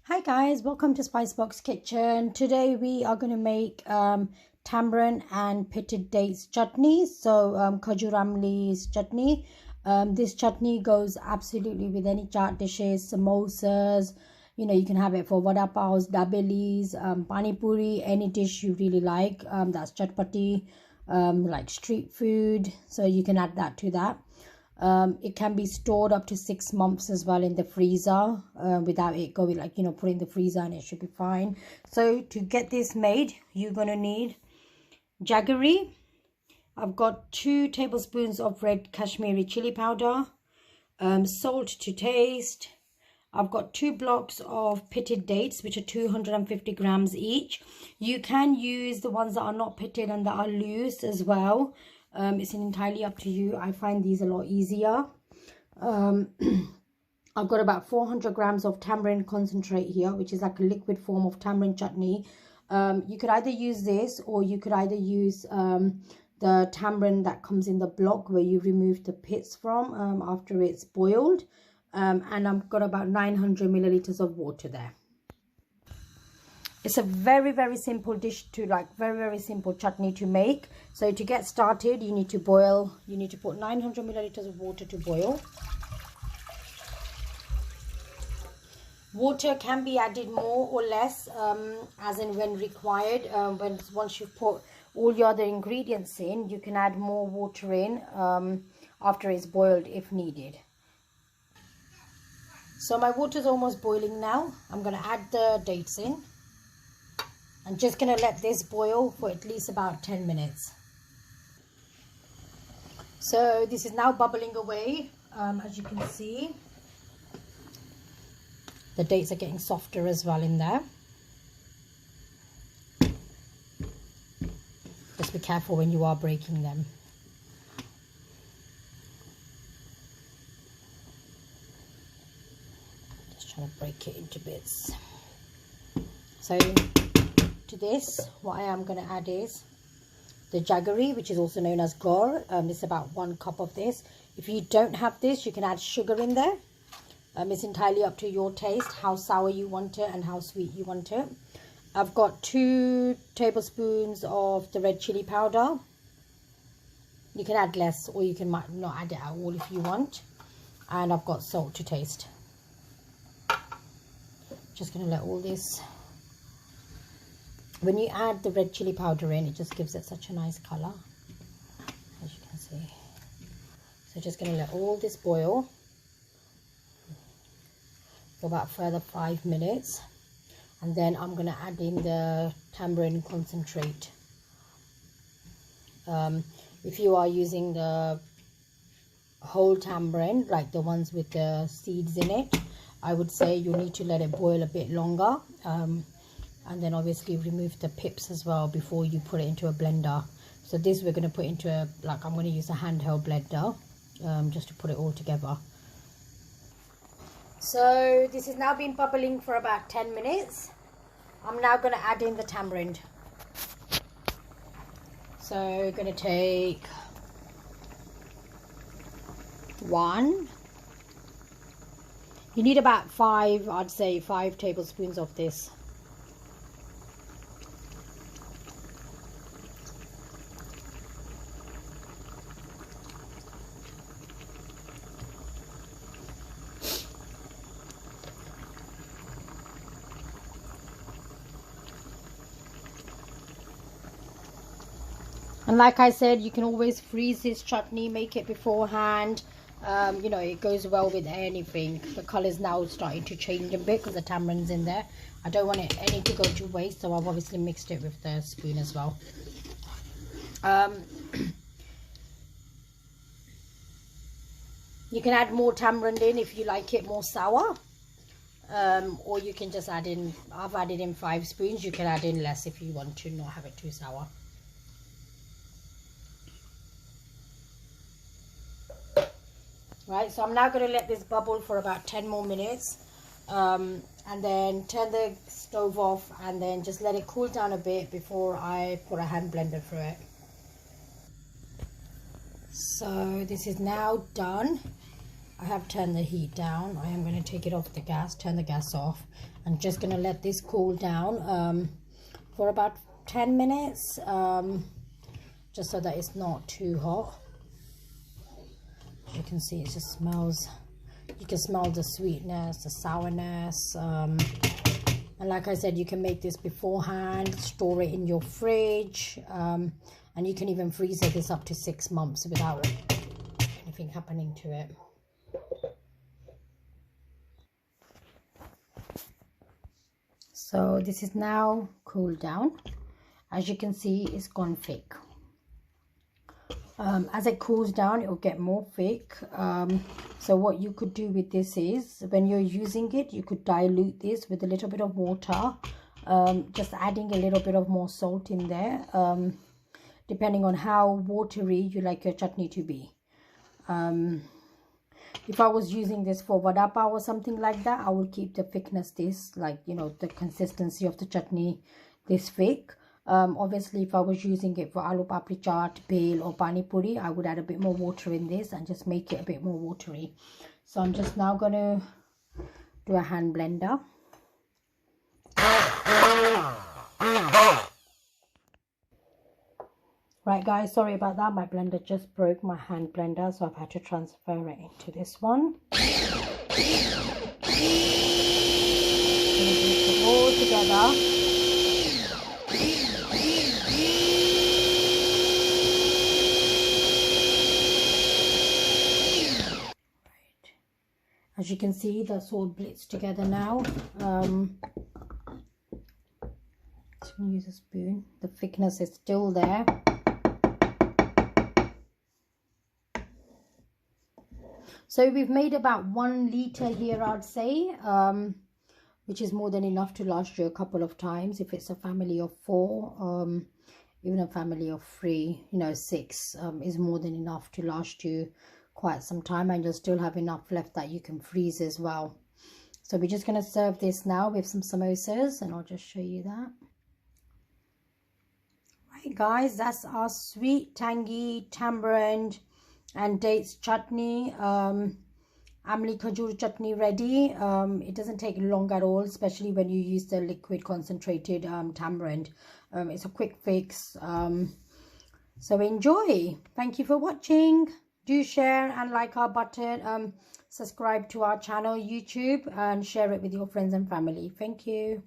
Hi guys, welcome to Spicebox Kitchen. Today we are going to make tamarind and pitted dates chutney. So kajur amali's chutney. This chutney goes absolutely with any chaat dishes, samosas. You know, you can have it for vada paos, dabelis, pani puri, any dish you really like. That's chatpati, like street food. So you can add that to that. It can be stored up to 6 months as well in the freezer without it going, like, you know, put in the freezer, and it should be fine. So to get this made, you're going to need jaggery. I've got 2 tablespoons of red Kashmiri chili powder, salt to taste. I've got 2 blocks of pitted dates, which are 250 grams each. You can use the ones that are not pitted and that are loose as well. It's entirely up to you. I find these a lot easier. I've got about 400 grams of tamarind concentrate here, which is like a liquid form of tamarind chutney. You could either use this, or you could either use the tamarind that comes in the block where you remove the pits from after it's boiled. And I've got about 900 milliliters of water there. It's a very simple dish to, like, very simple chutney to make. So to get started, you need to put 900 milliliters of water to boil. Water can be added more or less as and when required. Once you've put all your other ingredients in, you can add more water in after it's boiled if needed. So my water is almost boiling now. I'm going to add the dates in. I'm just going to let this boil for at least about 10 minutes. So this is now bubbling away. As you can see, the dates are getting softer as well in there. Just be careful when you are breaking them. Just trying to break it into bits. So to this, what I am going to add is the jaggery, which is also known as gur. It's about 1 cup of this. If you don't have this, you can add sugar in there. It's entirely up to your taste, how sour you want it and how sweet you want it. I've got 2 tablespoons of the red chili powder. You can add less, or you can not add it at all if you want. And I've got salt to taste. Just going to let all this. When you add the red chili powder in, it just gives it such a nice color, as you can see. So just going to let all this boil for about further 5 minutes, and then I'm going to add in the tamarind concentrate. If you are using the whole tamarind, like the ones with the seeds in it, I would say you need to let it boil a bit longer. And then obviously remove the pips as well before you put it into a blender. So this we're going to put into a, like, I'm going to use a handheld blender just to put it all together. So this has now been bubbling for about 10 minutes. I'm now going to add in the tamarind. So going to take 1. You need about 5, I'd say 5 tablespoons of this. And like I said, you can always freeze this chutney, make it beforehand. You know, it goes well with anything. The color is now starting to change a bit because the tamarind's in there. I don't want any to go to waste, so I've obviously mixed it with the spoon as well. You can add more tamarind in if you like it more sour. Or you can just add in, I've added in 5 spoons. You can add in less if you want to not have it too sour. Right, so I'm now going to let this bubble for about 10 more minutes, and then turn the stove off, and then just let it cool down a bit before I put a hand blender through it. So this is now done. I have turned the heat down. I am going to take it off the gas, turn the gas off. I'm just going to let this cool down for about 10 minutes, just so that it's not too hot. As you can see, it just smells, you can smell the sweetness, the sourness, and like I said, you can make this beforehand, store it in your fridge, and you can even freeze this up to 6 months without anything happening to it. So this is now cooled down. As you can see, it's gone thick. As it cools down, it will get more thick. So what you could do with this is, when you're using it, you could dilute this with a little bit of water, just adding a little bit of more salt in there, depending on how watery you like your chutney to be. If I was using this for vada pav or something like that, I would keep the thickness this, like, you know, the consistency of the chutney this thick. Obviously, if I was using it for aloo papri chaat, bhel or pani puri, I would add a bit more water in this and just make it a bit more watery. So I'm just now going to do a hand blender. Right guys, sorry about that, my blender just broke, my hand blender, so I've had to transfer it into this one. All together. Right. As you can see, that's all blitzed together now. Just gonna use a spoon. The thickness is still there. So we've made about 1 liter here, I'd say, which is more than enough to last you a couple of times. If it's a family of 4, even a family of 3, you know, 6 is more than enough to last you quite some time, and you'll still have enough left that you can freeze as well. So we're just going to serve this now with some samosas, and I'll just show you that. Right guys, that's our sweet, tangy tamarind and dates chutney, amali kajur chutney ready. It doesn't take long at all, especially when you use the liquid concentrated tamarind. It's a quick fix. So enjoy. Thank you for watching. Do share and like our button. Subscribe to our channel YouTube and share it with your friends and family. Thank you.